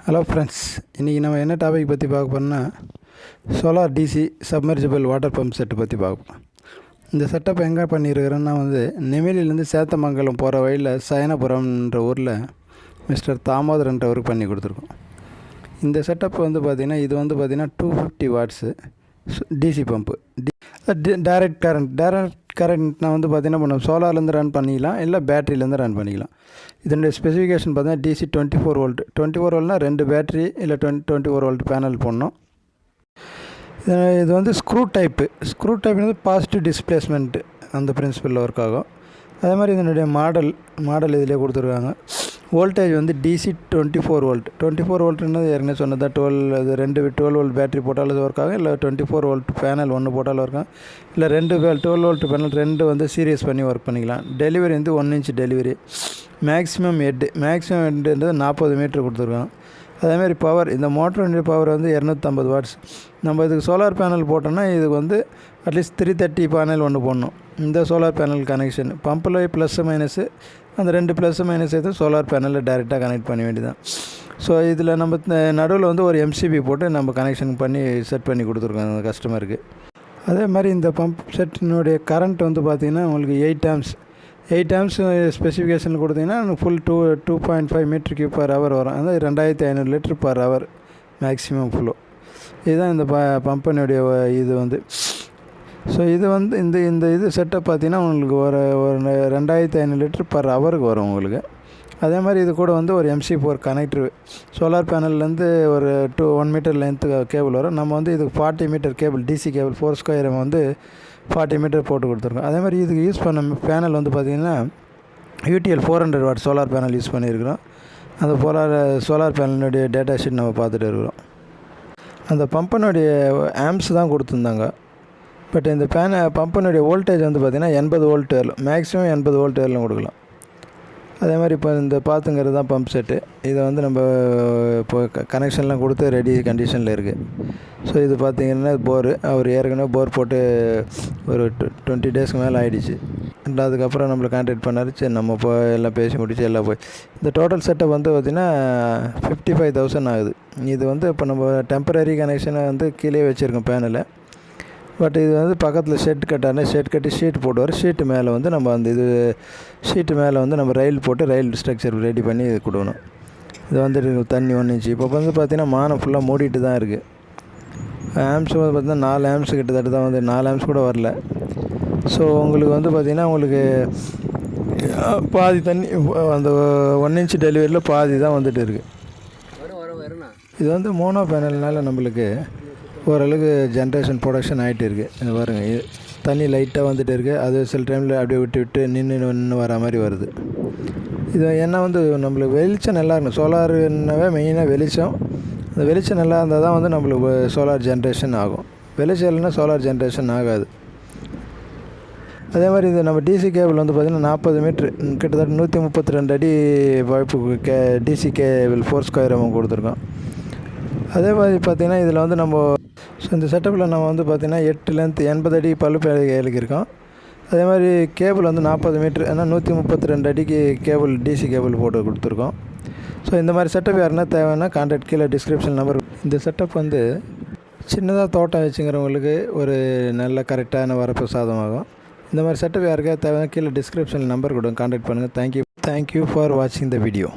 Hello friends, இன்றைக்கி நம்ம என்ன டாபிக் பற்றி பார்க்க போகிறோம்னா solar DC submersible water pump set பற்றி பார்ப்போம். இந்த செட்டப் எங்கே பண்ணியிருக்கிறோன்னா நெமிலிலேருந்து சேத்தமங்கலம் போகிற வழியில் சயனபுரம்ன்ற ஊரில் மிஸ்டர் தாமோதரன்றவருக்கு பண்ணி கொடுத்துருக்கோம். இந்த செட்டப் பார்த்திங்கன்னா இது 250 வாட்ஸு டிசி பம்ப்பு. டைரக்ட் கரண்ட்னா பார்த்திங்கன்னா நம்ம சோலார்லேருந்து ரன் பண்ணிக்கலாம், இல்லை பேட்டரியிலேருந்து ரன் பண்ணிக்கலாம். இதனுடைய ஸ்பெசிஃபிகேஷன் பார்த்தீங்கன்னா டிசி 24 வோல்ட். 24 வோல்ட்னால் 2 பேட்டரி இல்லை 24 வோல்ட் பேனல் போடணும். இது ஸ்க்ரூ டைப்னு பாசிட்டிவ் டிஸ்பிளேஸ்மெண்ட்டு அந்த பிரின்சிபலில் ஒர்க் ஆகும். அதே மாதிரி இதனுடைய மாடல் இதிலே கொடுத்துருக்காங்க. Voltage DC 24 volt. 24 வோல்ட்ன்றது ஏற்கனவே சொன்னதா 12 வோல்ட் பேட்டரி போட்டாலும் ஒர்க் ஆகும், இல்லை 24 வோல்ட் பேனல் ஒன்று போட்டாலும் ஒர்க் ஆகும், இல்லை 12 வோல்ட் பேனல் 2 சீரியஸ் பண்ணி ஒர்க் பண்ணிக்கலாம். Delivery 1 inch delivery. மேக்ஸிமம் ஹெட்டுன்றது 40 மீட்டர் கொடுத்துருக்கோம். அதேமாதிரி பவர், இந்த மோட்டருடைய பவர் 250 வாட்ஸ். நம்ம இதுக்கு சோலார் பேனல் போட்டோம்னா இதுக்கு அட்லீஸ்ட் 330 பேனல் ஒன்று போடணும். இந்த சோலார் பேனல் கனெக்ஷன் பம்பில் ப்ளஸ் மைனஸு, அந்த 2 ப்ளஸ் மைனஸ் எடுத்து சோலார் பேனலில் டைரெக்டாக கனெக்ட் பண்ண வேண்டியதான். ஸோ இதில் நம்ம நடுவில் ஒரு எம்சிபி போட்டு நம்ம கனெக்ஷன் பண்ணி செட் பண்ணி கொடுத்துருக்கோம் அந்த கஸ்டமருக்கு. அதே மாதிரி இந்த பம்ப் செட்டினுடைய கரண்ட் பார்த்திங்கன்னா உங்களுக்கு 8 ஆம்ஸ் ஸ்பெசிஃபிகேஷன் கொடுத்திங்கன்னா full 2.5 metre cube per hour வரும். அதாவது 2500 litre per hour maximum flow. இதுதான் இந்த பம்பினுடைய இது ஸோ இது இந்த இது செட்டப் பார்த்திங்கன்னா உங்களுக்கு ஒரு 2500 லிட்டர் பர் ஹவருக்கு வரும் உங்களுக்கு. அதே மாதிரி இது கூட ஒரு MC4 கனெக்டர் சோலார் பேனல்லேருந்து ஒரு 1 மீட்டர் லென்த்து கேபிள் வரும். நம்ம இதுக்கு 40 metre cable DC cable 4 square 40 metre போட்டு கொடுத்துருக்கோம். அதே மாதிரி இதுக்கு யூஸ் பண்ண பேனல் பார்த்திங்கன்னா UTL 400 what solar panel use பண்ணியிருக்கிறோம். அந்த சோலார் பேனலுடைய டேட்டா ஷீட் நம்ம பார்த்துட்டு இருக்கிறோம். அந்த பம்பினுடைய ஆம்ஸ் தான் கொடுத்துருந்தாங்க. பட் இந்த பம்பினுடைய வோல்டேஜ் பார்த்திங்கன்னா 80 வோல்ட் வரலாம், மேக்ஸிமம் 80 வோல்ட் வரலாம் கொடுக்கலாம். அதே மாதிரி இப்போ இந்த பார்த்துங்கிறது தான் பம்ப் செட்டு. இதை நம்ம இப்போ கனெக்ஷன்லாம் கொடுத்து ரெடி கண்டிஷனில் இருக்குது. ஸோ இது பார்த்திங்கன்னா போரு, அவர் ஏற்கனவே போர் போட்டு ஒரு 20 டேஸ்க்கு மேலே ஆகிடுச்சு. அதுக்கப்புறம் நம்மளை கான்டாக்ட் பண்ணார். சரி நம்ம எல்லாம் பேசி முடிச்சு எல்லாம் போய் இந்த டோட்டல் செட்டப் பார்த்திங்கன்னா 55,000 ஆகுது. இது இப்போ நம்ம டெம்பரரி கனெக்ஷனை கீழே வச்சுருக்கோம் பேனலை. பட் இது பக்கத்தில் ஷெட் கட்டி ஷீட் போடுவார். ஷீட்டு மேலே நம்ம அந்த இது ஷீட்டு மேலே நம்ம ரயில் போட்டு ரயில் ஸ்ட்ரக்சர் ரெடி பண்ணி இது கொடுக்கணும். இது தண்ணி 1 இன்ச்சு. இப்போ பார்த்திங்கன்னா மானம் ஃபுல்லாக மூடிட்டு தான் இருக்குது. ஆம்ஸ் பார்த்திங்கன்னா 4 ஆம்ஸ் கிட்டத்தட்ட தான் 4 ஆம்ஸ் கூட வரல. ஸோ உங்களுக்கு பார்த்திங்கன்னா உங்களுக்கு பாதி தண்ணி அந்த 1 இன்ச் டெலிவரியில் பாதி தான் இருக்குது. இது மோனோ பேனல்னால நம்மளுக்கு ஓரளவுக்கு ஜென்ரேஷன் ப்ரொடக்ஷன் ஆகிட்டு இருக்குது. இது பாருங்கள், தண்ணி லைட்டாக இருக்குது. அது சில டைமில் அப்படியே விட்டு நின்று வர மாதிரி வருது. இது ஏன்னா நம்மளுக்கு வெளிச்சம் நல்லா இருக்கணும். சோலாருன்னாவே மெயினாக வெளிச்சம். அந்த வெளிச்சம் நல்லா இருந்தால் தான் நம்மளுக்கு சோலார் ஜென்ரேஷன் ஆகும். வெளிச்சம் இல்லைன்னா சோலார் ஜென்ரேஷன் ஆகாது. அதே மாதிரி இது நம்ம டிசி கேபிள் பார்த்திங்கன்னா 40 மீட்ரு கிட்டத்தட்ட 132 அடி பைப்பு டிசி கேபிள் 4 ஸ்கொயர் கொடுத்துருக்கோம். அதே மாதிரி பார்த்திங்கன்னா இதில் நம்ம ஸோ இந்த செட்டப்பில் நம்ம பார்த்திங்கன்னா 8 லென்த் 80 அடி பல்லுப்பு எழுதியிருக்கோம். அதே மாதிரி கேபிள் 40 மீட்ரு, ஏன்னா 132 அடிக்கு கேபிள் டிசி கேபிள் போட்டு கொடுத்துருக்கோம். ஸோ இந்த மாதிரி செட்டப் யாருன்னா தேவைன்னா கான்டாக்ட் கீழே டிஸ்கிரிப்ஷன் நம்பர். இந்த செட்டப் சின்னதாக தோட்டம் வச்சுங்கிறவங்களுக்கு ஒரு நல்ல கரெக்டான வரப்பு சாதமாகும். இந்த மாதிரி செட்டப் யாருக்கா தேவைன்னா கீழே டிஸ்கிரிப்ஷனில் நம்பர் கொடுங்க, கான்டாக்ட் பண்ணுங்கள். தேங்க்யூ ஃபார் வாட்சிங் த வீடியோ.